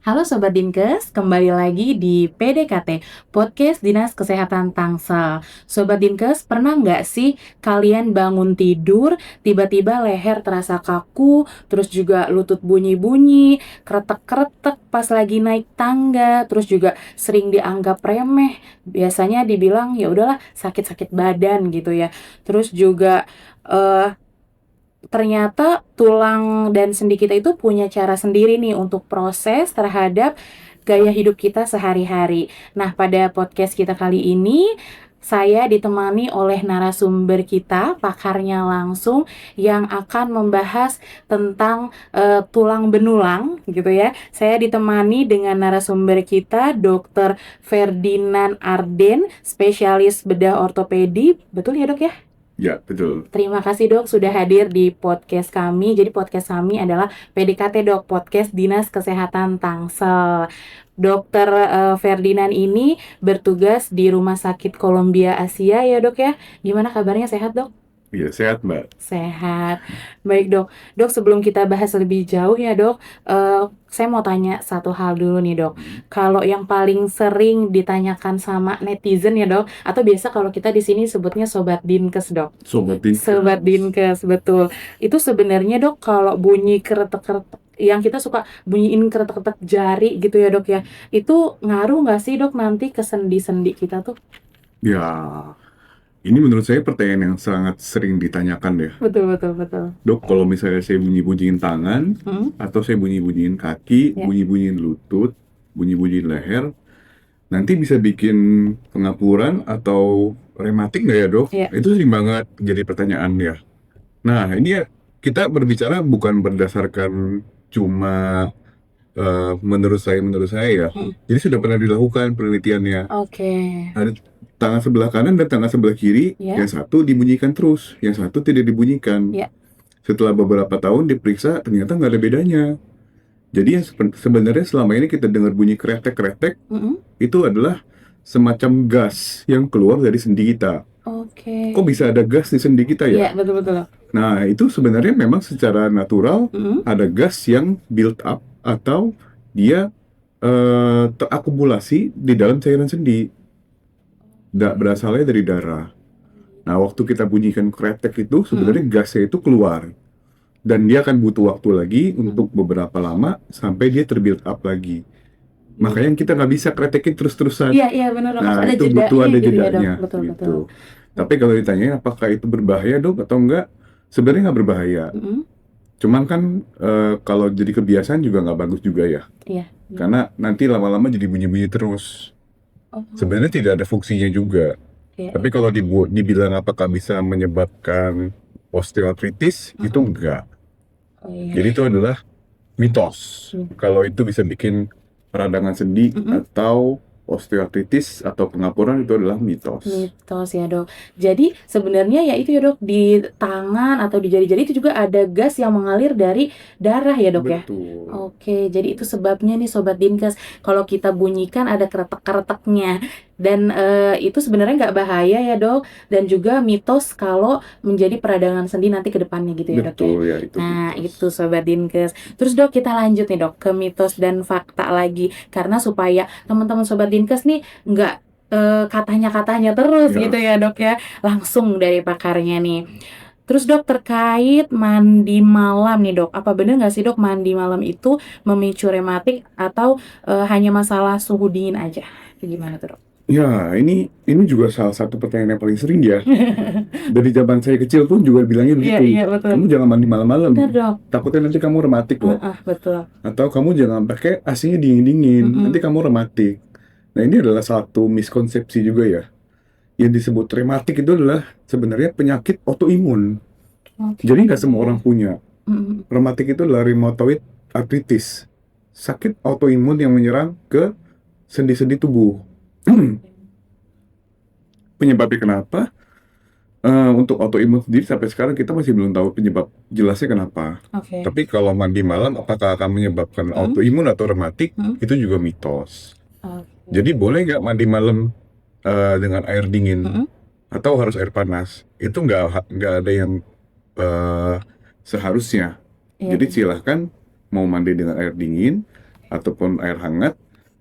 Halo Sobat Dinkes, kembali lagi di PDKT, Podcast Dinas Kesehatan Tangsel. Sobat Dinkes, pernah nggak sih kalian bangun tidur, tiba-tiba leher terasa kaku, terus juga lutut bunyi-bunyi, kretek-kretek pas lagi naik tangga, terus juga sering dianggap remeh, biasanya dibilang ya udahlah sakit-sakit badan gitu ya. Terus juga ternyata tulang dan sendi kita itu punya cara sendiri nih untuk proses terhadap gaya hidup kita sehari-hari. Nah, pada podcast kita kali ini, saya ditemani oleh narasumber kita, pakarnya langsung, yang akan membahas tentang tulang benulang, gitu ya. Saya ditemani dengan narasumber kita, Dr. Ferdinand Arden, spesialis bedah ortopedi. Betul ya, Dok ya? Ya, betul. Terima kasih Dok sudah hadir di podcast kami. Jadi podcast kami adalah PDKT Dok, Podcast Dinas Kesehatan Tangsel. Dokter Ferdinand ini bertugas di Rumah Sakit Columbia Asia ya Dok ya. Gimana kabarnya, sehat Dok? Iya, sehat Mbak. Sehat. Baik Dok. Dok, sebelum kita bahas lebih jauh ya Dok, saya mau tanya satu hal dulu nih Dok. Kalau yang paling sering ditanyakan sama netizen ya Dok, atau biasa kalau kita di sini sebutnya Sobat Dinkes Dok. Sobat Dinkes. Sobat Dinkes, betul. Itu sebenarnya Dok, kalau bunyi kretek-kretek, yang kita suka bunyiin kretek-kretek jari gitu ya Dok ya, itu ngaruh nggak sih Dok nanti ke sendi-sendi kita tuh? Ya, ini menurut saya pertanyaan yang sangat sering ditanyakan ya. Betul. Dok, kalau misalnya saya bunyi-bunyiin tangan, atau saya bunyi-bunyiin kaki, Ya. bunyi-bunyiin lutut, bunyi-bunyiin leher, nanti bisa bikin pengapuran atau rematik nggak ya dok? Ya. Itu sering banget jadi pertanyaan ya. Nah, ini ya kita berbicara bukan berdasarkan cuma menurut saya ya. Jadi sudah pernah dilakukan penelitiannya. Oke. Ada tangan sebelah kanan dan tangan sebelah kiri, Ya. yang satu dibunyikan terus, yang satu tidak dibunyikan. Ya. Setelah beberapa tahun diperiksa, ternyata nggak ada bedanya. Jadi yang sebenarnya selama ini kita dengar bunyi kretek-kretek, itu adalah semacam gas yang keluar dari sendi kita. Oke. Kok bisa ada gas di sendi kita ya? Iya, betul. Nah, itu sebenarnya memang secara natural ada gas yang build up atau dia terakumulasi di dalam cairan sendi. Berasalnya dari darah. Nah, waktu kita bunyikan kretek itu sebenarnya gasnya itu keluar. Dan dia akan butuh waktu lagi untuk beberapa lama sampai dia terbuild up lagi. Makanya kita nggak bisa kretekin terus-terusan. Iya benar. Nah, Ada itu jedanya butuh ada gitu ya, Dok. jedanya. Betul. Gitu. Tapi kalau ditanyain apakah itu berbahaya dok atau enggak, sebenarnya nggak berbahaya. Cuman kan kalau jadi kebiasaan juga nggak bagus juga ya. Iya. Karena nanti lama-lama jadi bunyi-bunyi terus. Sebenarnya tidak ada fungsinya juga. Iya. Tapi kalau dibilang apakah bisa menyebabkan osteoartritis, itu enggak. Iya. Jadi itu adalah mitos. Kalau itu bisa bikin peradangan sendi atau osteoartritis atau pengapuran, itu adalah mitos. Mitos ya dok. Jadi sebenarnya ya itu ya dok, di tangan atau di jari-jari itu juga ada gas yang mengalir dari darah ya dok ya. Betul. Oke, jadi itu sebabnya nih Sobat Dinkes, kalau kita bunyikan ada kretek-kreteknya. Dan itu sebenarnya nggak bahaya ya dok. Dan juga mitos kalau menjadi peradangan sendi nanti ke depannya gitu ya dok ya. Betul ya, itu Nah mitos. itu Sobat Dinkes. Terus dok, kita lanjut nih dok ke mitos dan fakta lagi. Karena supaya teman-teman Sobat Dinkes nih nggak katanya-katanya terus gitu ya dok ya. Langsung dari pakarnya nih. Terus dok, terkait mandi malam nih dok, apa benar nggak sih dok mandi malam itu memicu rematik atau hanya masalah suhu dingin aja? Gimana tuh dok? Ya, ini juga salah satu pertanyaan yang paling sering ya. Dari zaman saya kecil pun juga bilangnya begitu. Iya, betul. Kamu jangan mandi malam-malam. Benar dok. Takutnya nanti kamu rematik loh. Betul. Atau kamu jangan pakai AC-nya dingin-dingin, nanti kamu rematik. Nah, ini adalah satu miskonsepsi juga ya. Yang disebut rematik itu adalah sebenarnya penyakit autoimun. Jadi nggak semua orang punya. Rematik itu adalah rheumatoid arthritis, sakit autoimun yang menyerang ke sendi-sendi tubuh. Penyebabnya kenapa? Untuk autoimun sendiri sampai sekarang kita masih belum tahu penyebab jelasnya kenapa. Tapi kalau mandi malam apakah akan menyebabkan autoimun atau rematik, itu juga mitos. Jadi boleh nggak mandi malam dengan air dingin? atau harus air panas. Itu nggak ada yang seharusnya. Iya, Jadi silahkan mau mandi dengan air dingin ataupun air hangat,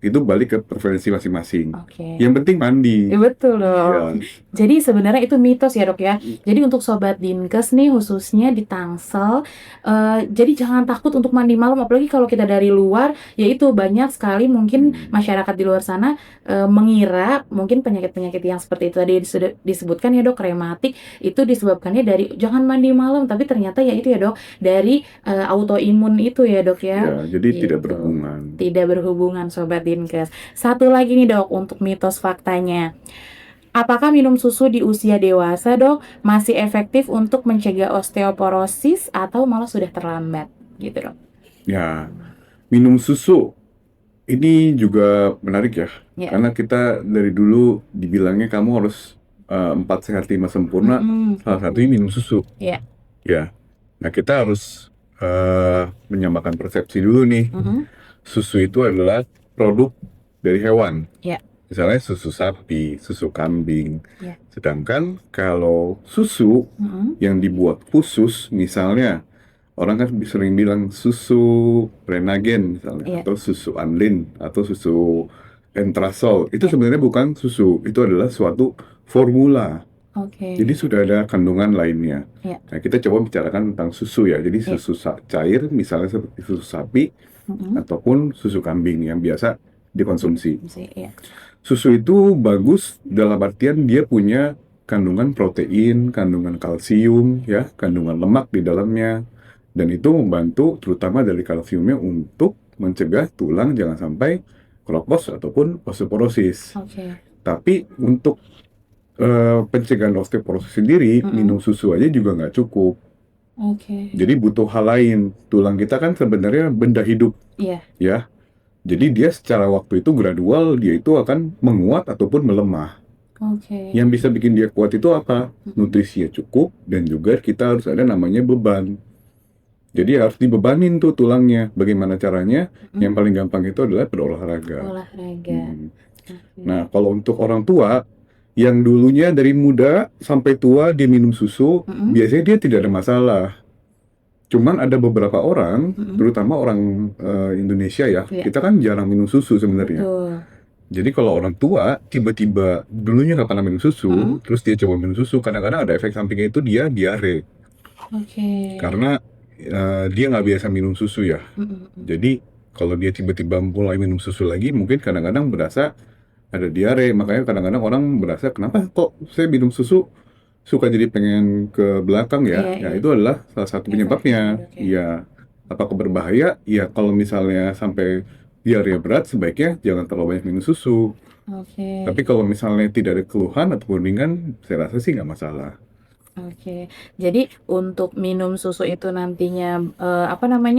itu balik ke preferensi masing-masing. oke. Yang penting mandi. Betul Ya. dong. Jadi sebenarnya itu mitos ya dok ya. Jadi untuk sobat Dinkes nih khususnya di Tangsel, jadi jangan takut untuk mandi malam. Apalagi kalau kita dari luar, yaitu banyak sekali mungkin masyarakat di luar sana mengira mungkin penyakit-penyakit yang seperti itu tadi sudah disebutkan ya dok, rematik itu disebabkannya dari jangan mandi malam. Tapi ternyata ya itu ya dok, dari autoimun itu ya dok ya. Ya, jadi tidak Gitu. berhubungan. Tidak berhubungan sobat Dinkes. Satu lagi nih dok untuk mitos faktanya. Apakah minum susu di usia dewasa, dok, masih efektif untuk mencegah osteoporosis atau malah sudah terlambat? Gitu, dok. Ya, minum susu ini juga menarik ya, Ya. karena kita dari dulu dibilangnya kamu harus 4 sehat 5 sempurna, salah satunya minum susu. Ya. Ya, nah kita harus menyamakan persepsi dulu nih. Susu itu adalah produk dari hewan. Ya. Misalnya susu sapi, susu kambing. Ya. Sedangkan kalau susu yang dibuat khusus, misalnya orang kan sering bilang susu Prenagen misalnya, Ya. atau susu Anlin, atau susu Entrasol. Itu sebenarnya bukan susu, itu adalah suatu formula. Oke. Jadi sudah ada kandungan lainnya. Ya. Nah, kita coba bicarakan tentang susu ya. Jadi Ya. susu cair, misalnya seperti susu sapi, ataupun susu kambing yang biasa dikonsumsi. Ya. Susu itu bagus dalam artian dia punya kandungan protein, kandungan kalsium, ya, kandungan lemak di dalamnya, dan itu membantu terutama dari kalsiumnya untuk mencegah tulang jangan sampai keropos ataupun osteoporosis. Oke. Tapi untuk pencegahan osteoporosis sendiri, minum susu aja juga nggak cukup. Oke. Jadi butuh hal lain. Tulang kita kan sebenarnya benda hidup, Iya. ya. Jadi dia secara waktu itu gradual, dia itu akan menguat ataupun melemah. Oke. Yang bisa bikin dia kuat itu apa? Nutrisinya cukup, dan juga kita harus ada namanya beban. Jadi harus dibebanin tuh tulangnya. Bagaimana caranya? Yang paling gampang itu adalah berolahraga. Olahraga. Nah, kalau untuk orang tua, yang dulunya dari muda sampai tua dia minum susu, biasanya dia tidak ada masalah. Cuman ada beberapa orang, terutama orang Indonesia ya, kita kan jarang minum susu sebenarnya. Betul. Jadi kalau orang tua tiba-tiba dulunya nggak pernah minum susu, terus dia coba minum susu, kadang-kadang ada efek sampingnya itu dia diare. Oke. Karena dia nggak biasa minum susu ya. Jadi kalau dia tiba-tiba mulai minum susu lagi, mungkin kadang-kadang berasa ada diare. Makanya kadang-kadang orang berasa, kenapa kok saya minum susu suka jadi pengen ke belakang ya? Iya, Ya iya. itu adalah salah satu penyebabnya. Iya. Apakah berbahaya? Ya kalau misalnya sampai diare berat, sebaiknya jangan terlalu banyak minum susu. Oke. Tapi kalau misalnya tidak ada keluhan ataupun ringan, saya rasa sih nggak masalah. Oke, jadi untuk minum susu itu nantinya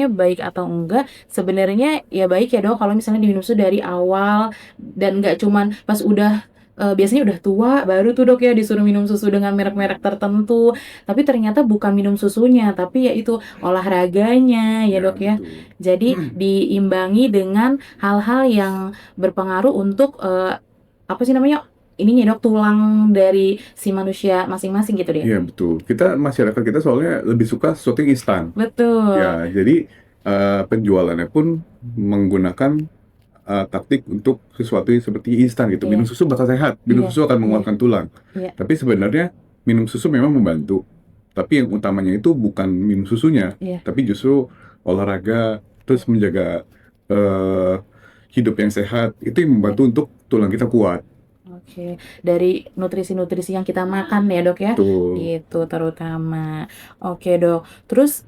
baik atau enggak? Sebenarnya ya baik ya dok kalau misalnya diminum susu dari awal dan nggak cuman pas udah biasanya udah tua baru tuh dok ya disuruh minum susu dengan merek-merek tertentu. Tapi ternyata bukan minum susunya, tapi ya itu olahraganya ya dok ya. Betul. Jadi diimbangi dengan hal-hal yang berpengaruh untuk ininya dok, tulang dari si manusia masing-masing gitu deh. Iya betul. Masyarakat kita soalnya lebih suka sesuatu yang instan. Betul. Ya, jadi penjualannya pun menggunakan taktik untuk sesuatu yang seperti instan gitu. Iya. Minum susu bakal sehat, minum Iya, susu akan menguatkan tulang. Iya. Tapi sebenarnya minum susu memang membantu. Tapi yang utamanya itu bukan minum susunya, Iya. tapi justru olahraga, terus menjaga hidup yang sehat. Itu yang membantu untuk tulang kita kuat. Oke, dari nutrisi-nutrisi yang kita makan ya dok ya, Betul. itu terutama. Oke dok, terus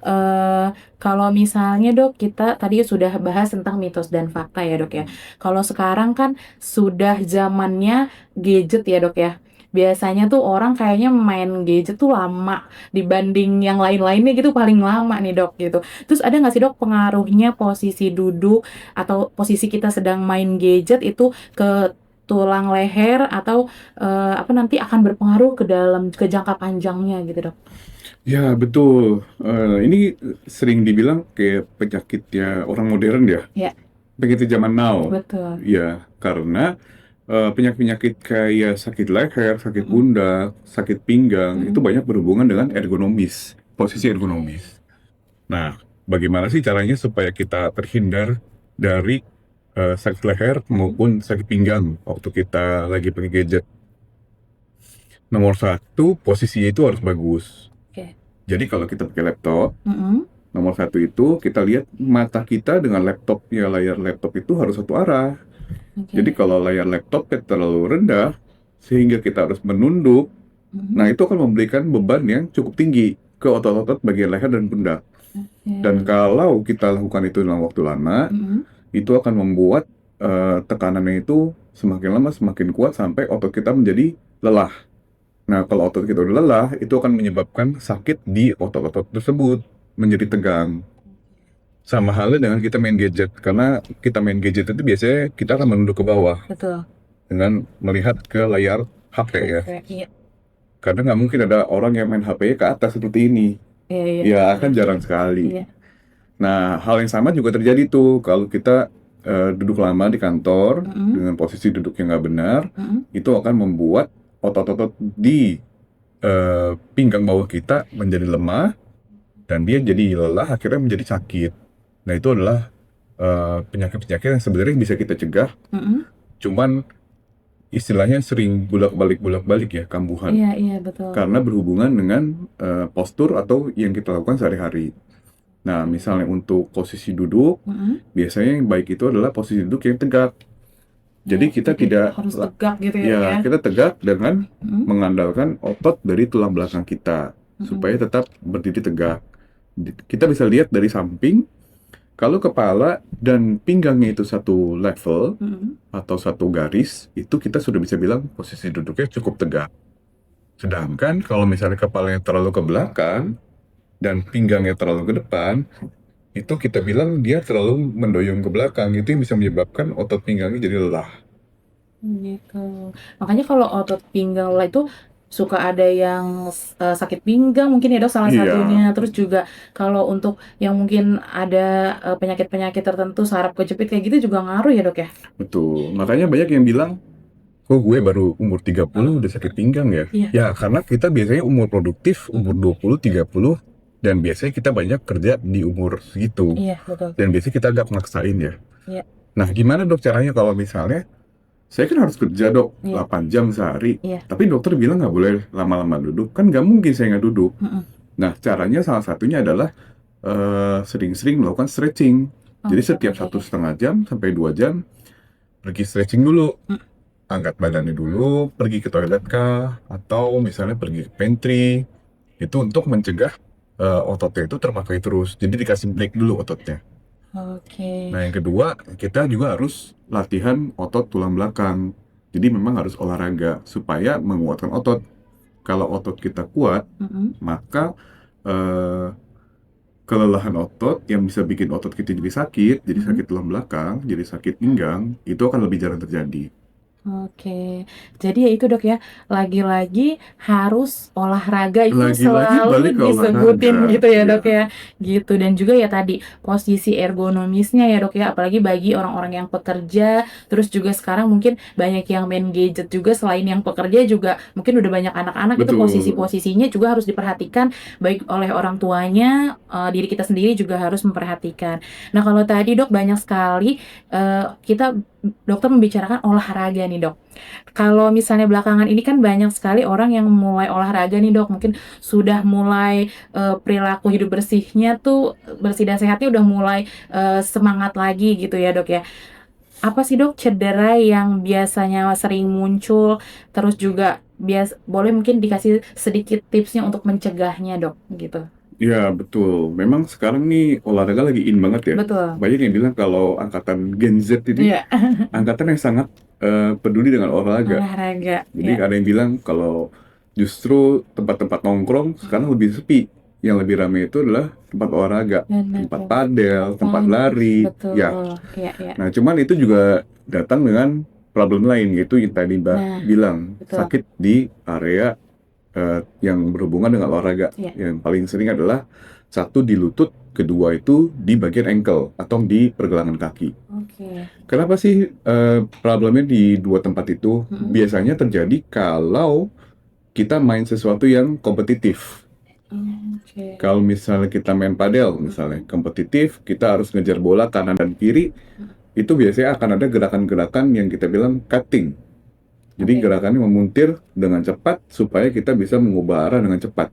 kalau misalnya dok kita tadi sudah bahas tentang mitos dan fakta ya dok ya. Kalau sekarang kan sudah zamannya gadget ya dok ya. Biasanya tuh orang kayaknya main gadget tuh lama dibanding yang lain-lainnya gitu, paling lama nih dok gitu. Terus ada nggak sih dok pengaruhnya posisi duduk atau posisi kita sedang main gadget itu ke tulang leher atau nanti akan berpengaruh ke jangka panjangnya gitu dok? Ya betul. Ini sering dibilang kayak penyakitnya orang modern ya. Ya. Penyakit zaman now. Betul. Ya, karena penyakit-penyakit kayak sakit leher, sakit pundak, sakit pinggang itu banyak berhubungan dengan ergonomis, posisi ergonomis. Nah, bagaimana sih caranya supaya kita terhindar dari sakit leher maupun sakit pinggang waktu kita lagi pakai gadget? Nomor satu, posisinya itu harus bagus. Oke. Jadi kalau kita pakai laptop, Mm-mm. nomor satu itu kita lihat mata kita dengan laptopnya, layar laptop itu harus satu arah. Oke. Jadi kalau layar laptop terlalu rendah, sehingga kita harus menunduk, nah itu akan memberikan beban yang cukup tinggi ke otot-otot bagian leher dan pundak. Oke. Dan kalau kita lakukan itu dalam waktu lama, Mm-mm. itu akan membuat tekanannya itu semakin lama semakin kuat sampai otot kita menjadi lelah. Nah, kalau otot kita udah lelah, itu akan menyebabkan sakit di otot-otot tersebut, menjadi tegang. Sama halnya dengan kita main gadget, karena kita main gadget itu biasanya kita akan menunduk ke bawah Betul. dengan melihat ke layar HP ya. Oke, iya. Karena nggak mungkin ada orang yang main HP ke atas seperti ini. Iya, iya. Ya, kan jarang sekali. Iya. Nah, hal yang sama juga terjadi tuh kalau kita duduk lama di kantor dengan posisi duduk yang nggak benar, itu akan membuat otot-otot di pinggang bawah kita menjadi lemah dan dia jadi lelah, akhirnya menjadi sakit. Nah, itu adalah penyakit-penyakit yang sebenarnya bisa kita cegah, cuman istilahnya sering bolak-balik ya, kambuhan. Iya, iya, betul. Karena berhubungan dengan postur atau yang kita lakukan sehari-hari. Nah, misalnya untuk posisi duduk, biasanya yang baik itu adalah posisi duduk yang tegak. Jadi kita tidak harus tegak gitu ya. kita tegak dengan mengandalkan otot dari tulang belakang kita supaya tetap berdiri tegak. Kita bisa lihat dari samping, kalau kepala dan pinggangnya itu satu level atau satu garis, itu kita sudah bisa bilang posisi duduknya cukup tegak. Sedangkan kalau misalnya kepalanya terlalu ke belakang dan pinggangnya terlalu ke depan, itu kita bilang dia terlalu mendoyong ke belakang. Itu yang bisa menyebabkan otot pinggangnya jadi lelah. Gitu. Makanya kalau otot pinggang lelah itu suka ada yang sakit pinggang mungkin ya dok salah Iya. satunya. Terus juga kalau untuk yang mungkin ada penyakit-penyakit tertentu saraf kejepit kayak gitu juga ngaruh ya dok ya? Betul. Makanya banyak yang bilang, kok gue baru umur 30 udah sakit pinggang ya? Iya. Ya, karena kita biasanya umur produktif, umur 20, 30, dan biasanya kita banyak kerja di umur segitu. Iya, betul. Dan biasanya kita agak maksain ya. Iya. Nah, gimana dok caranya kalau misalnya, saya kan harus kerja dok, Iya. 8 jam sehari. Iya. Tapi dokter bilang nggak boleh lama-lama duduk. Kan nggak mungkin saya nggak duduk. Nah, caranya salah satunya adalah sering-sering melakukan stretching. Jadi setiap 1,5 jam sampai 2 jam, pergi stretching dulu. Angkat badannya dulu, pergi ke toilet kah, atau misalnya pergi ke pantry. Itu untuk mencegah ototnya itu terpakai terus. Jadi dikasih break dulu ototnya. Oke. Nah, yang kedua, kita juga harus latihan otot tulang belakang. Jadi memang harus olahraga supaya menguatkan otot. Kalau otot kita kuat, maka kelelahan otot yang bisa bikin otot kita jadi sakit tulang belakang, jadi sakit pinggang, itu akan lebih jarang terjadi. Oke, jadi ya itu dok ya, lagi-lagi harus olahraga itu Lagi-lagi selalu balik ke disebutin olahraga, gitu ya iya. dok ya, gitu. Dan juga ya tadi posisi ergonomisnya ya dok ya, apalagi bagi orang-orang yang pekerja, terus juga sekarang mungkin banyak yang main gadget juga selain yang pekerja juga mungkin udah banyak anak-anak itu Betul. posisi-posisinya juga harus diperhatikan baik oleh orang tuanya, diri kita sendiri juga harus memperhatikan. Nah kalau tadi dok banyak sekali kita dokter membicarakan olahraga nih dok. Kalau misalnya belakangan ini kan banyak sekali orang yang mulai olahraga nih dok, mungkin sudah mulai perilaku hidup bersihnya tuh bersih dan sehatnya udah mulai semangat lagi gitu ya dok ya. Apa sih dok cedera yang biasanya sering muncul, terus juga boleh mungkin dikasih sedikit tipsnya untuk mencegahnya dok gitu. Ya betul, memang sekarang nih olahraga lagi in banget ya. Betul. Banyak yang bilang kalau angkatan Gen Z ini Iya. angkatan yang sangat peduli dengan olahraga. Olahraga. Jadi Iya. ada yang bilang kalau justru tempat-tempat nongkrong sekarang lebih sepi. Yang lebih ramai itu adalah tempat olahraga, Benar. tempat padel, tempat lari. Betul. Ya. Iya, iya. Nah, cuman itu juga datang dengan problem lain, yaitu yang tadi Mbak Nah, bilang, betul. sakit di area yang berhubungan dengan olahraga. Yang paling sering adalah satu di lutut, kedua itu di bagian ankle atau di pergelangan kaki. Kenapa sih problemnya di dua tempat itu? Biasanya terjadi kalau kita main sesuatu yang kompetitif. Kalau misalnya kita main padel, misalnya kompetitif, kita harus ngejar bola kanan dan kiri, itu biasanya akan ada gerakan-gerakan yang kita bilang cutting. Jadi gerakannya memuntir dengan cepat supaya kita bisa mengubah arah dengan cepat.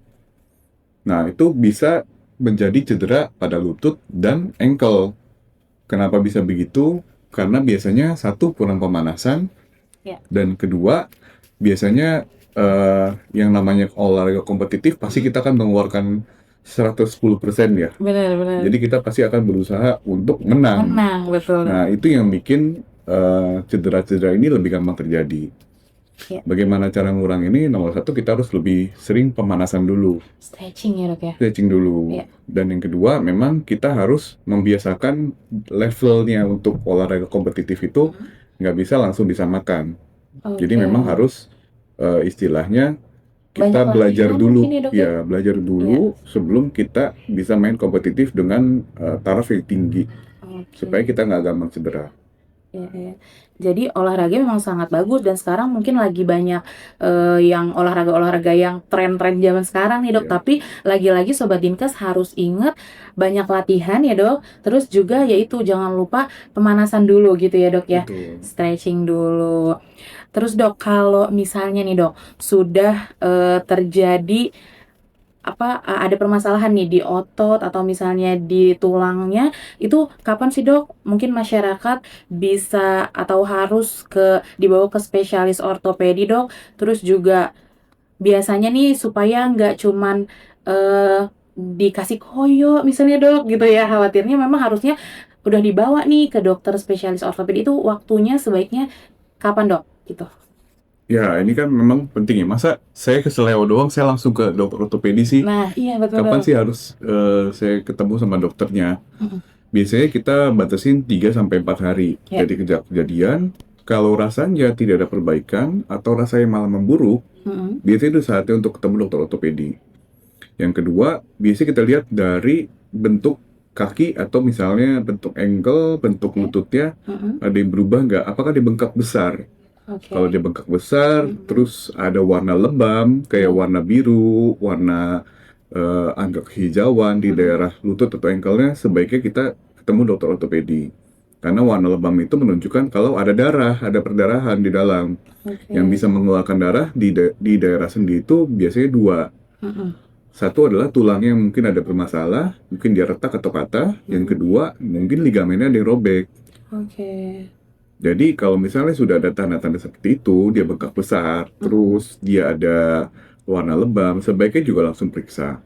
Nah, itu bisa menjadi cedera pada lutut dan ankle. Kenapa bisa begitu? Karena biasanya satu, kurang pemanasan, dan kedua, biasanya yang namanya olahraga kompetitif pasti kita akan mengeluarkan 110% ya. Benar. Jadi kita pasti akan berusaha untuk menang. Betul. Nah, itu yang bikin cedera-cedera ini lebih gampang terjadi. Bagaimana cara ngurang ini? Nomor satu, kita harus lebih sering pemanasan dulu. Stretching ya, Dok ya? Stretching dulu. Dan yang kedua, memang kita harus membiasakan levelnya untuk olahraga kompetitif itu nggak bisa langsung disamakan. Jadi memang harus istilahnya kita belajar dulu, belajar dulu sebelum kita bisa main kompetitif dengan taraf yang tinggi, supaya kita nggak gampang cedera. Jadi olahraga memang sangat bagus, dan sekarang mungkin lagi banyak yang olahraga-olahraga yang tren-tren zaman sekarang nih, Dok. Tapi lagi-lagi Sobat Dinkes harus ingat banyak latihan ya, Dok. Terus juga yaitu jangan lupa pemanasan dulu gitu ya, Dok ya. Betul. Stretching dulu. Terus Dok, kalau misalnya nih Dok, sudah terjadi ada permasalahan nih di otot atau misalnya di tulangnya, itu kapan sih Dok mungkin masyarakat bisa atau harus dibawa ke spesialis ortopedi, Dok? Terus juga biasanya nih supaya nggak cuman dikasih koyo misalnya, Dok, gitu ya, khawatirnya memang harusnya udah dibawa nih ke dokter spesialis ortopedi, itu waktunya sebaiknya kapan, Dok? Gitu. Ya, ini kan memang penting ya. Masa saya ke Seleo doang, saya langsung ke dokter ortopedi sih? Nah, iya betul. Kapan sih harus saya ketemu sama dokternya? Biasanya kita batasin 3-4 hari. Jadi kejadian, kalau rasanya tidak ada perbaikan atau rasanya malah memburuk, biasanya itu saatnya untuk ketemu dokter ortopedi. Yang kedua, biasanya kita lihat dari bentuk kaki atau misalnya bentuk ankle, bentuk lututnya, ada yang berubah nggak? Apakah dia bengkak besar? Kalau dia bengkak besar, terus ada warna lebam, kayak warna biru, warna agak hijauan di daerah lutut atau ankle-nya, sebaiknya kita ketemu dokter ortopedi. Karena warna lebam itu menunjukkan kalau ada darah, ada perdarahan di dalam. Yang bisa mengeluarkan darah di daerah sendi itu biasanya dua. Satu adalah tulangnya yang mungkin ada bermasalah, mungkin dia retak atau patah. Yang kedua, mungkin ligamennya ada yang robek. Jadi kalau misalnya sudah ada tanda-tanda seperti itu, dia bengkak besar, terus dia ada warna lebam, sebaiknya juga langsung periksa.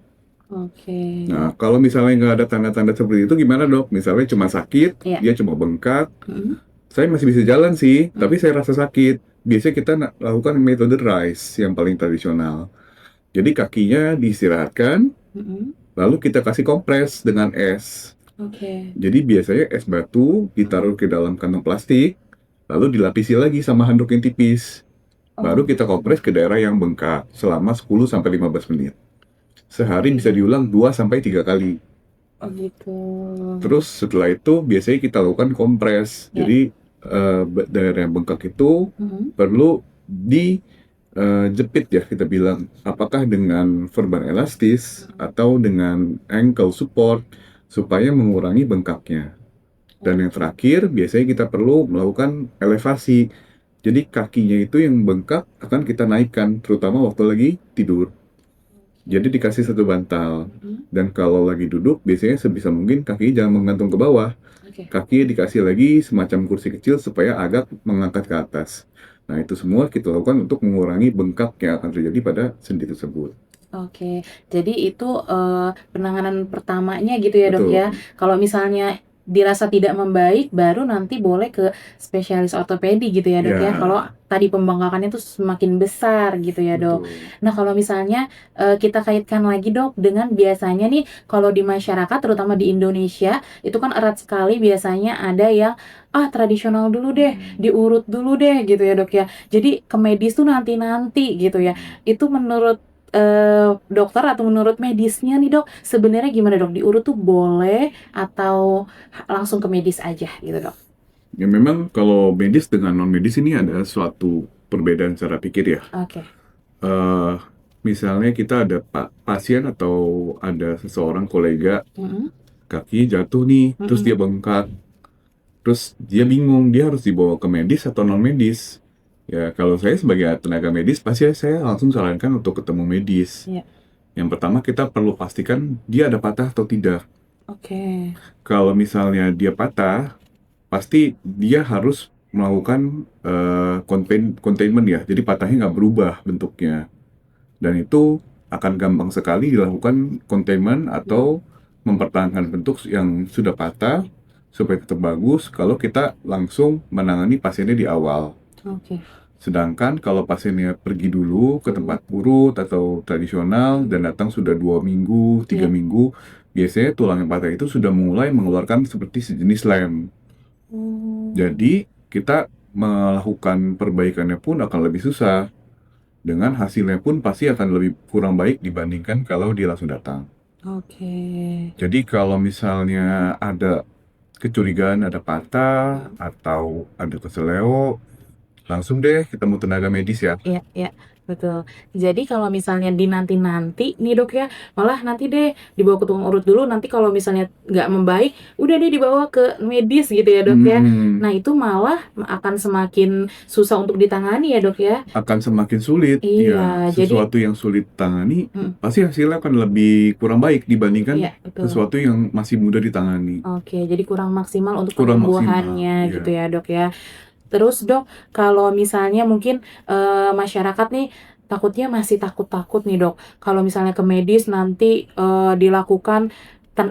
Nah, kalau misalnya nggak ada tanda-tanda seperti itu, gimana, Dok? Misalnya cuma sakit, dia cuma bengkak, saya masih bisa jalan sih, tapi saya rasa sakit. Biasanya kita lakukan metode RICE yang paling tradisional. Jadi kakinya diistirahatkan, lalu kita kasih kompres dengan es. Jadi biasanya es batu ditaruh ke dalam kantong plastik, lalu dilapisi lagi sama handuk yang tipis. Baru kita kompres ke daerah yang bengkak selama 10-15 menit. Sehari bisa diulang 2-3 kali. Terus setelah itu biasanya kita lakukan kompres. Jadi daerah yang bengkak itu perlu dijepit ya, kita bilang. Apakah dengan perban elastis atau dengan ankle support supaya mengurangi bengkaknya. Dan yang terakhir, biasanya kita perlu melakukan elevasi. Jadi kakinya itu yang bengkak akan kita naikkan, terutama waktu lagi tidur. Jadi dikasih satu bantal. Dan kalau lagi duduk, biasanya sebisa mungkin kakinya jangan menggantung ke bawah. Kakinya dikasih lagi semacam kursi kecil supaya agak mengangkat ke atas. Nah, itu semua kita lakukan untuk mengurangi bengkak yang akan terjadi pada sendi tersebut. Jadi itu penanganan pertamanya gitu ya, Dok ya. Kalau misalnya dirasa tidak membaik, baru nanti boleh ke spesialis ortopedi gitu ya, Dok ya. Kalau tadi pembengkakannya itu semakin besar gitu ya, Dok. Nah, kalau misalnya kita kaitkan lagi, Dok, dengan biasanya nih kalau di masyarakat, terutama di Indonesia, itu kan erat sekali biasanya ada yang tradisional dulu deh, diurut dulu deh gitu ya, Dok ya. Jadi ke medis tuh nanti-nanti gitu ya. Itu menurut dokter atau menurut medisnya nih dok, sebenarnya gimana dok? Diurut tuh boleh atau langsung ke medis aja gitu dok? Ya memang kalau medis dengan non medis ini ada suatu perbedaan cara pikir ya. Oke. eh Misalnya kita ada pasien atau ada seseorang kolega Mm-mm. kaki jatuh nih, terus dia Mm-mm. bengkak, terus dia bingung dia harus dibawa ke medis atau non medis. Ya kalau saya sebagai tenaga medis pasti saya langsung sarankan untuk ketemu medis. Iya. Yang pertama kita perlu pastikan dia ada patah atau tidak. Oke. Kalau misalnya dia patah, pasti dia harus melakukan containment ya. Jadi patahnya nggak berubah bentuknya. Dan itu akan gampang sekali dilakukan containment atau mempertahankan bentuk yang sudah patah supaya tetap bagus kalau kita langsung menangani pasiennya di awal. Oke. Sedangkan kalau pasiennya pergi dulu ke tempat urut atau tradisional dan datang sudah 2 minggu, 3 minggu, biasanya tulang yang patah itu sudah mulai mengeluarkan seperti sejenis lem. Jadi kita melakukan perbaikannya pun akan lebih susah. Dengan hasilnya pun pasti akan lebih kurang baik dibandingkan kalau dia langsung datang. Oke. Jadi kalau misalnya ada kecurigaan ada patah atau ada keseleo, langsung deh ketemu tenaga medis ya. Iya, iya, betul. Jadi kalau misalnya dinanti-nanti nih dok ya, malah nanti deh dibawa ke tukang urut dulu, nanti kalau misalnya nggak membaik, udah deh dibawa ke medis gitu ya dok ya. Nah itu malah akan semakin susah untuk ditangani ya dok ya. Akan semakin sulit. Iya, Ya, jadi sesuatu yang sulit tangani mm, pasti hasilnya akan lebih kurang baik dibandingkan iya betul. sesuatu yang masih mudah ditangani. Oke, jadi kurang maksimal untuk Kurang maksimal. penyembuhannya Ya. gitu ya dok ya. Terus dok, kalau misalnya mungkin masyarakat nih takutnya masih takut-takut nih dok. Kalau misalnya ke medis nanti dilakukan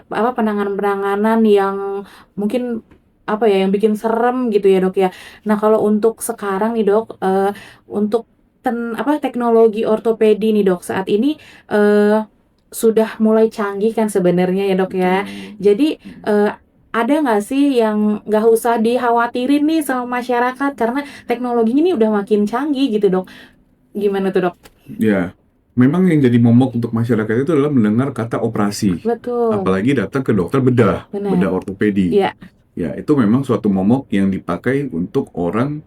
penanganan-penanganan yang mungkin apa ya yang bikin serem gitu ya dok ya. Nah kalau untuk sekarang nih dok, untuk teknologi ortopedi nih dok saat ini eh, sudah mulai canggih kan sebenarnya ya dok ya. Jadi ada nggak sih yang nggak usah dikhawatirin nih sama masyarakat karena teknologinya ini udah makin canggih gitu dok. Gimana tuh dok? Ya, memang yang jadi momok untuk masyarakat itu adalah mendengar kata operasi. Betul, Apalagi datang ke dokter bedah benar. ortopedi. Iya, Ya, itu memang suatu momok yang dipakai untuk orang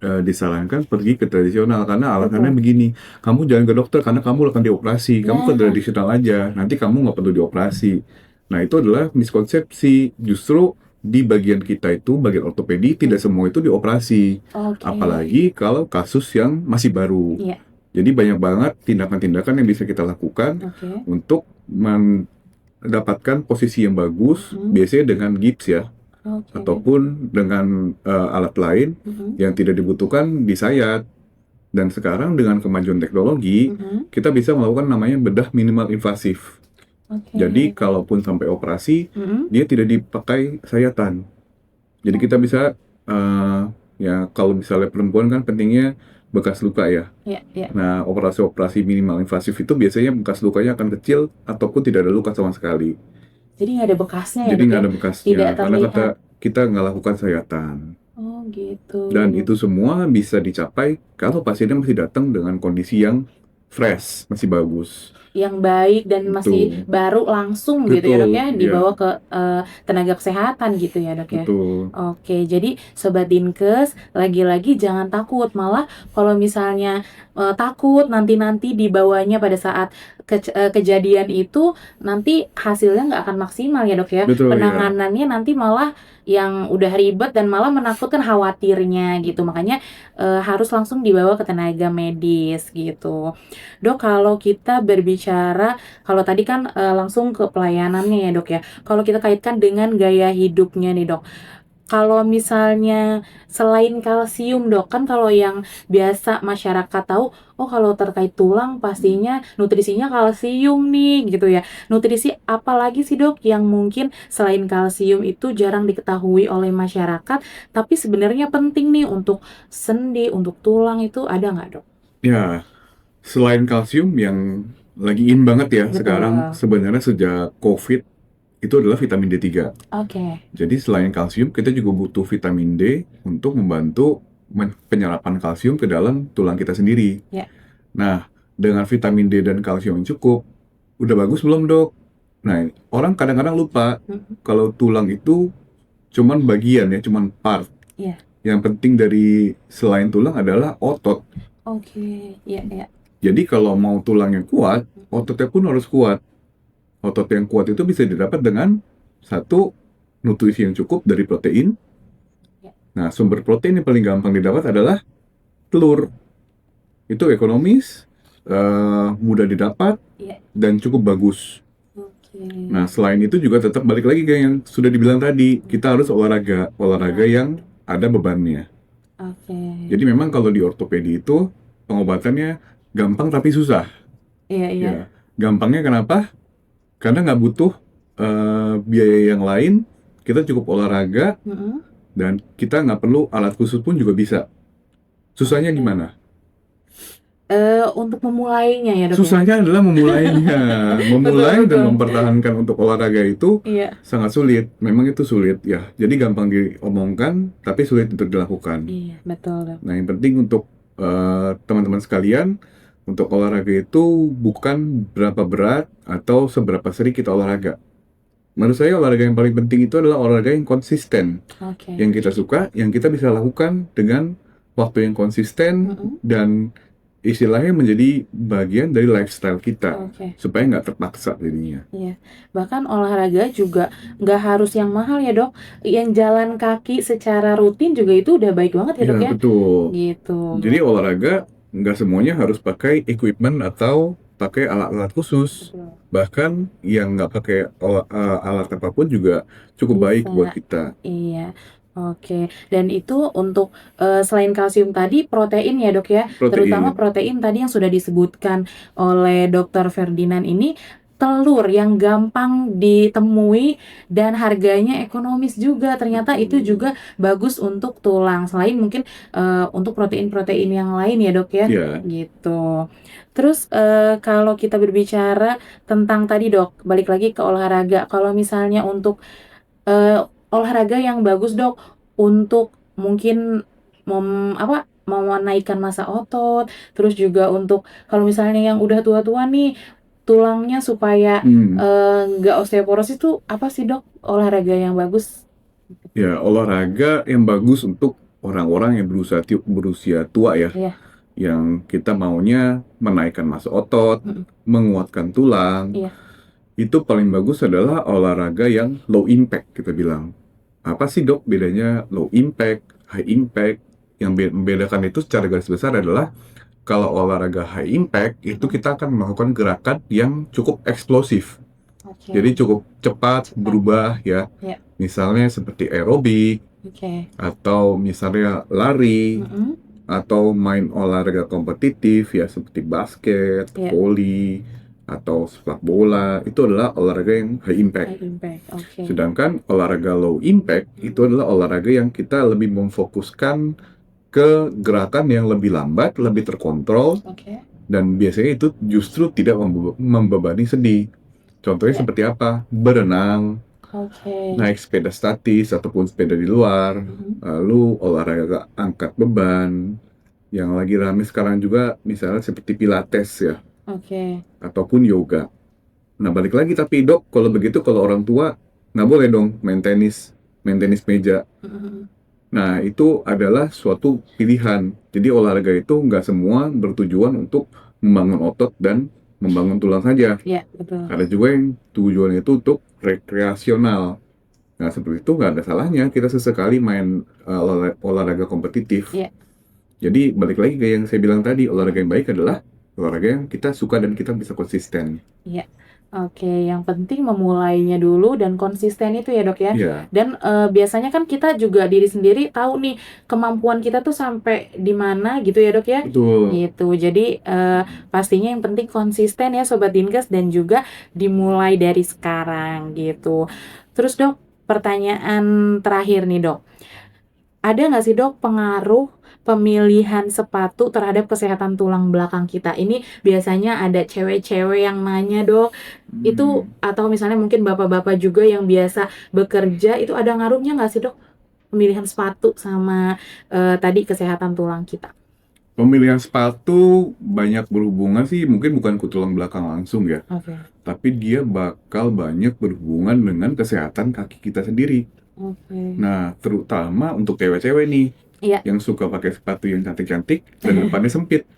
disarankan pergi ke tradisional karena alasannya betul. begini, kamu jangan ke dokter karena kamu akan dioperasi, kamu ke Nah, tradisional aja, nanti kamu nggak perlu dioperasi. Nah, itu adalah miskonsepsi. Justru di bagian kita itu, bagian ortopedi, tidak semua itu dioperasi. oke. Apalagi kalau kasus yang masih baru. Iya, Jadi banyak banget tindakan-tindakan yang bisa kita lakukan oke. untuk mendapatkan posisi yang bagus, Mhm. biasanya dengan gips ya, Oke. ataupun dengan alat lain Mhm. yang tidak dibutuhkan disayat. Dan sekarang dengan kemajuan teknologi, Mhm. kita bisa melakukan namanya bedah minimal invasif. Oke. Jadi kalaupun sampai operasi, Mhm. dia tidak dipakai sayatan. Jadi kita bisa, ya kalau misalnya perempuan kan pentingnya bekas luka ya. Iya, iya. Nah, operasi-operasi minimal invasif itu biasanya bekas lukanya akan kecil ataupun tidak ada luka sama sekali. Jadi nggak ada bekasnya ya Jadi dok nggak ya? ada bekasnya, Tidak karena terlihat. kita nggak lakukan sayatan. Oh gitu. Dan itu semua bisa dicapai kalau pasiennya masih datang dengan kondisi yang fresh, masih bagus. Yang baik dan masih Betul, baru langsung gitu ya dok betul, ya ya, dibawa ke tenaga kesehatan gitu ya dok ya. betul. Oke, jadi Sobat Dinkes, lagi-lagi jangan takut. Malah kalau misalnya takut nanti-nanti dibawanya pada saat kejadian itu, nanti hasilnya nggak akan maksimal ya dok ya. Betul, ya. Penanganannya nanti malah yang udah ribet dan malah menakutkan khawatirnya gitu. Makanya harus langsung dibawa ke tenaga medis gitu. Dok, kalau kita berbicara, kalau tadi kan langsung ke pelayanannya ya dok ya. Kalau kita kaitkan dengan gaya hidupnya nih dok. Kalau misalnya selain kalsium dok, kan kalau yang biasa masyarakat tahu, oh kalau terkait tulang pastinya nutrisinya kalsium nih gitu ya. Nutrisi apa lagi sih dok yang mungkin selain kalsium itu jarang diketahui oleh masyarakat, tapi sebenarnya penting nih untuk sendi, untuk tulang itu ada nggak dok? Ya, selain kalsium yang lagi in banget ya sekarang, Betul. sebenarnya sejak COVID, itu adalah vitamin D3. Oke. Jadi selain kalsium, kita juga butuh vitamin D untuk membantu penyerapan kalsium ke dalam tulang kita sendiri. Ya. Nah, dengan vitamin D dan kalsium yang cukup, udah bagus belum dok? Nah, orang kadang-kadang lupa kalau tulang itu cuman bagian ya, cuman part. Iya. Yang penting dari selain tulang adalah otot. Oke, iya, iya. Jadi kalau mau tulang yang kuat, ototnya pun harus kuat. Otot yang kuat itu bisa didapat dengan satu, nutrisi yang cukup dari protein. Ya. Nah, sumber protein yang paling gampang didapat adalah telur. Itu ekonomis, mudah didapat, Iya. dan cukup bagus. Oke. Nah, selain itu juga tetap balik lagi kayak yang sudah dibilang tadi, kita harus olahraga yang ada bebannya. Oke. Jadi memang kalau di ortopedi itu pengobatannya gampang tapi susah. Iya, iya. Ya, gampangnya kenapa? Karena nggak butuh biaya yang lain, kita cukup olahraga dan kita nggak perlu alat khusus pun juga bisa. Susahnya Oke. gimana? Untuk memulainya ya dok ya? Susahnya adalah memulainya. Memulai Betul, dan betul. mempertahankan untuk olahraga itu Iya. sangat sulit. Memang itu sulit ya. Jadi gampang diomongkan, tapi sulit untuk dilakukan. Iya, betul dok. Nah, yang penting untuk teman-teman sekalian, untuk olahraga itu bukan berapa berat atau seberapa sering kita olahraga. Menurut saya olahraga yang paling penting itu adalah olahraga yang konsisten. Oke. Yang kita suka, yang kita bisa lakukan dengan waktu yang konsisten dan istilahnya menjadi bagian dari lifestyle kita. Oke. Supaya nggak terpaksa jadinya. Iya, bahkan olahraga juga nggak harus yang mahal ya dok. Yang jalan kaki secara rutin juga itu udah baik banget ya dok Iya, ya. betul. Gitu. Jadi olahraga nggak semuanya harus pakai equipment atau pakai alat-alat khusus. Betul. Bahkan yang nggak pakai alat apapun juga cukup baik Bisa. buat kita. Iya. Oke, dan itu untuk selain kalsium tadi, protein ya dok ya, terutama protein tadi yang sudah disebutkan oleh Dokter Ferdinand ini, telur yang gampang ditemui dan harganya ekonomis juga, ternyata itu juga bagus untuk tulang, selain mungkin untuk protein-protein yang lain ya dok ya, Iya. gitu. Terus kalau kita berbicara tentang tadi dok, balik lagi ke olahraga, kalau misalnya untuk olahraga yang bagus dok untuk mungkin mau menaikkan massa otot, terus juga untuk kalau misalnya yang udah tua-tua nih tulangnya supaya nggak osteoporosis itu apa sih dok olahraga yang bagus? Ya, olahraga yang bagus untuk orang-orang yang berusia tua ya. Iya. Yang kita maunya menaikkan massa otot, menguatkan tulang. Iya. Itu paling bagus adalah olahraga yang low impact kita bilang. Apa sih dok bedanya low impact, high impact? Yang membedakan itu secara garis besar adalah kalau olahraga high impact itu kita akan melakukan gerakan yang cukup eksplosif. Oke. Jadi cukup cepat berubah ya. Iya. Misalnya seperti aerobik, Oke. atau misalnya lari, atau main olahraga kompetitif ya seperti basket, Iya. voli, atau sepak bola. Itu adalah olahraga yang high impact. High impact, oke. Sedangkan olahraga low impact itu adalah olahraga yang kita lebih memfokuskan ke gerakan yang lebih lambat, lebih terkontrol, Oke. dan biasanya itu justru tidak membebani sendi. Contohnya Iya. seperti apa? Berenang, Oke. naik sepeda statis ataupun sepeda di luar, lalu olahraga angkat beban, yang lagi rame sekarang juga misalnya seperti pilates ya, Oke. ataupun yoga. Nah balik lagi tapi dok, kalau begitu kalau orang tua nggak boleh dong main tenis meja. Nah itu adalah suatu pilihan. Jadi olahraga itu nggak semua bertujuan untuk membangun otot dan membangun tulang saja. Iya, betul. Ada juga yang tujuannya itu untuk rekreasional. Nah seperti itu nggak ada salahnya kita sesekali main olahraga kompetitif. Iya. Jadi balik lagi ke yang saya bilang tadi, olahraga yang baik adalah olahraga yang kita suka dan kita bisa konsisten. Iya. Oke, yang penting memulainya dulu dan konsisten itu ya dok ya. Iya. Dan biasanya kan kita juga diri sendiri tahu nih kemampuan kita tuh sampai di mana gitu ya dok ya. Betul. Gitu. Jadi pastinya yang penting konsisten ya Sobat Dinkes dan juga dimulai dari sekarang gitu. Terus dok, pertanyaan terakhir nih dok. Ada nggak sih dok pengaruh pemilihan sepatu terhadap kesehatan tulang belakang kita? Ini biasanya ada cewek-cewek yang nanya dok, itu atau misalnya mungkin bapak-bapak juga yang biasa bekerja, itu ada ngaruhnya nggak sih dok? Pemilihan sepatu sama tadi kesehatan tulang kita. Pemilihan sepatu banyak berhubungan sih, mungkin bukan ke tulang belakang langsung ya, Oke. tapi dia bakal banyak berhubungan dengan kesehatan kaki kita sendiri. Oke. Nah, terutama untuk cewek-cewek nih, Iya. yang suka pakai sepatu yang cantik-cantik dan depannya sempit.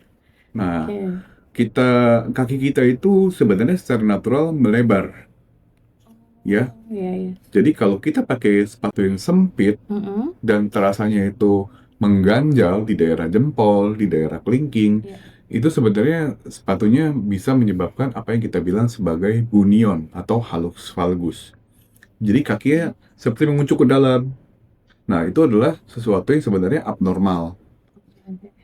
Nah, Oke. kaki kita itu sebenarnya secara natural melebar, ya. Iya, iya. Jadi kalau kita pakai sepatu yang sempit Mm-mm. dan terasanya itu mengganjal di daerah jempol, di daerah kelingking, Iya. itu sebenarnya sepatunya bisa menyebabkan apa yang kita bilang sebagai bunion atau hallux valgus. Jadi kakinya seperti mengucuk ke dalam. Nah, itu adalah sesuatu yang sebenarnya abnormal.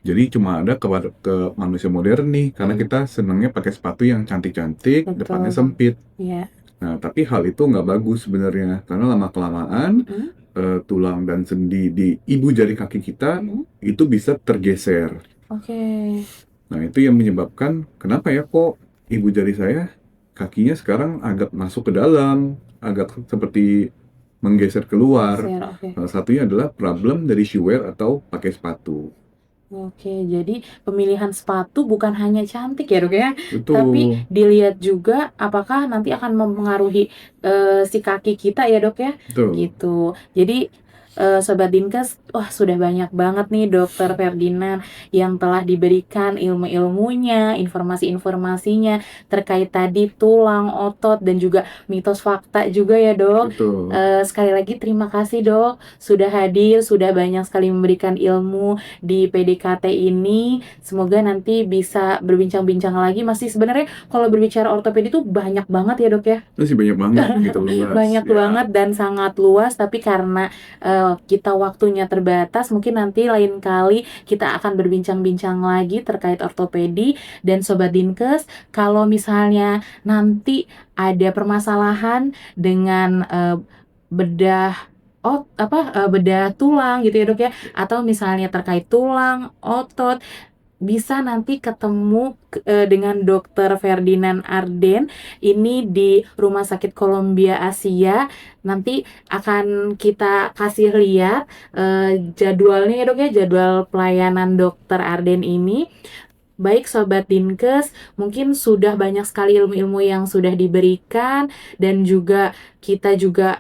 Jadi cuma ada ke manusia modern nih, karena kita senangnya pakai sepatu yang cantik-cantik, Betul. depannya sempit. Iya. Nah, tapi hal itu nggak bagus sebenarnya, karena lama-kelamaan Mm-mm. tulang dan sendi di ibu jari kaki kita Mm-mm. itu bisa tergeser. Oke. Nah, itu yang menyebabkan kenapa ya kok ibu jari saya kakinya sekarang agak masuk ke dalam, agak seperti menggeser keluar. Oke. Salah satunya adalah problem dari shoe wear atau pakai sepatu. Oke, jadi pemilihan sepatu bukan hanya cantik ya dok ya, tapi Betul, dilihat juga apakah nanti akan mempengaruhi si kaki kita ya dok ya, betul. gitu. Jadi Sobat Dinkes, wah sudah banyak banget nih Dokter Ferdinand yang telah diberikan ilmu-ilmunya, informasi-informasinya terkait tadi tulang, otot, dan juga mitos fakta juga ya dok. Betul. Sekali lagi terima kasih dok sudah hadir, sudah banyak sekali memberikan ilmu di PDKT ini. Semoga nanti bisa berbincang-bincang lagi. Masih sebenarnya kalau berbicara ortopedi itu banyak banget ya dok ya. Masih banyak banget gitu luas. Banyak Ya, banget dan sangat luas, tapi karena kita waktunya terbatas, mungkin nanti lain kali kita akan berbincang-bincang lagi terkait ortopedi. Dan Sobat Dinkes, kalau misalnya nanti ada permasalahan dengan bedah tulang gitu ya dok ya, atau misalnya terkait tulang, otot, bisa nanti ketemu dengan Dokter Ferdinand Arden ini di Rumah Sakit Columbia Asia. Nanti akan kita kasih lihat jadwalnya ya dok ya, jadwal pelayanan Dokter Arden ini. Baik Sobat Dinkes, mungkin sudah banyak sekali ilmu-ilmu yang sudah diberikan, dan juga kita juga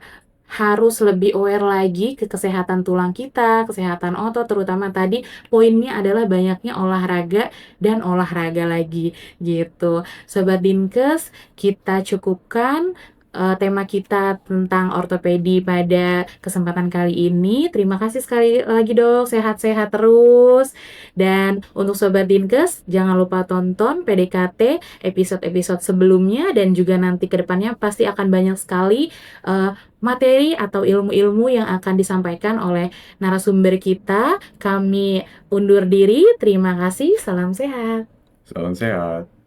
harus lebih aware lagi ke kesehatan tulang kita, kesehatan otot, terutama tadi poinnya adalah banyaknya olahraga dan olahraga lagi gitu. Sobat Dinkes, kita cukupkan tema kita tentang ortopedi pada kesempatan kali ini. Terima kasih sekali lagi dok, sehat-sehat terus. Dan untuk Sobat Dinkes, jangan lupa tonton PDKT episode-episode sebelumnya, dan juga nanti ke depannya pasti akan banyak sekali materi atau ilmu-ilmu yang akan disampaikan oleh narasumber kita. Kami undur diri, terima kasih, salam sehat. salam sehat.